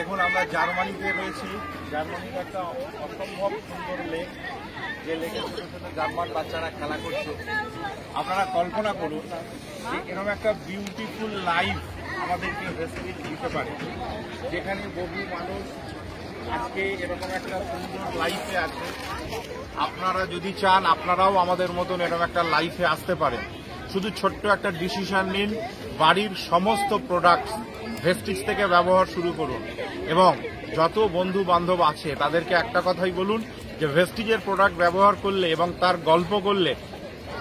দেখুন আমরা জার্মানিতে রয়েছি। জার্মানির একটা অসম্ভব সুন্দর লেক, যে লেকের ছোট ছোট জার্মান বাচ্চারা খেলা করছে। আপনারা কল্পনা করুন যে এরকম একটা বিউটিফুল লাইফ আমাদেরকে ফেসিলিটি দিতে পারে, যেখানে বহু মানুষ আজকে এরকম একটা সুন্দর লাইফে আছে। আপনারা যদি চান আপনারাও আমাদের মতন এরকম একটা লাইফে আসতে পারেন। শুধু ছোট্ট একটা ডিসিশন নিন, বাড়ির সমস্ত প্রোডাক্টস ভেস্টিজ থেকে ব্যবহার শুরু করুন এবং যত বন্ধু বান্ধব আছে তাদেরকে একটা কথাই বলুন যে ভেস্টিজের প্রোডাক্ট ব্যবহার করলে এবং তার গল্প করলে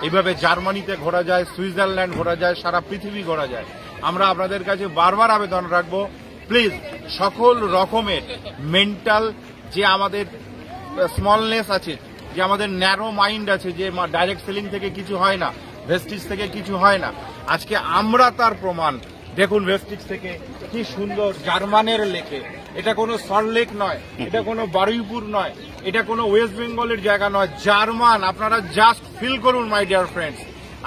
এইভাবে জার্মানিতে ঘোরা যায়, সুইজারল্যান্ড ঘোরা যায়, সারা পৃথিবী ঘোরা যায়। আমরা আপনাদের কাছে বারবার আবেদন রাখবো, প্লিজ সকল রকমের মেন্টাল যে আমাদের স্মলনেস আছে, যে আমাদের ন্যারো মাইন্ড আছে, যে ডাইরেক্ট সেলিং থেকে কিছু হয় না, ভেস্টিজ থেকে কিছু হয় না, আজকে আমরা তার প্রমাণ। দেখুন ভেস্টিজ থেকে কি সুন্দর জার্মানের লেকে। এটা কোনো সল্টলেক নয়, এটা কোনো বারুইপুর নয়, এটা কোনো ওয়েস্ট বেঙ্গলের জায়গা নয়, জার্মান। আপনারা জাস্ট ফিল করুন মাই ডিয়ার ফ্রেন্ডস।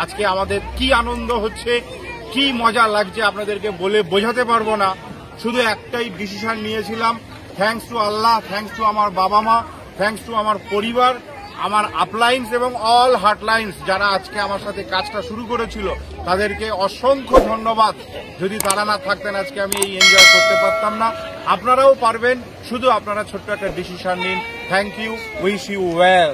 আজকে আমাদের কি আনন্দ হচ্ছে, কি মজা লাগছে আপনাদেরকে বলে বোঝাতে পারবো না। শুধু একটাই ডিসিশন নিয়েছিলাম, thanks to Allah, thanks to আমার বাবা মা, থ্যাঙ্কস টু আমার পরিবার, আমার আপলাইন্স এবং অল হার্টলাইন্স যারা আজকে আমার সাথে কাজটা শুরু করেছিল, তাদেরকে অসংখ্য ধন্যবাদ। যদি তারা না থাকতেন আজকে আমি এই এনজয় করতে পারতাম না। আপনারাও পারবেন, শুধু আপনারা ছোট্ট একটা ডিসিশন নিন। Thank you, wish you well.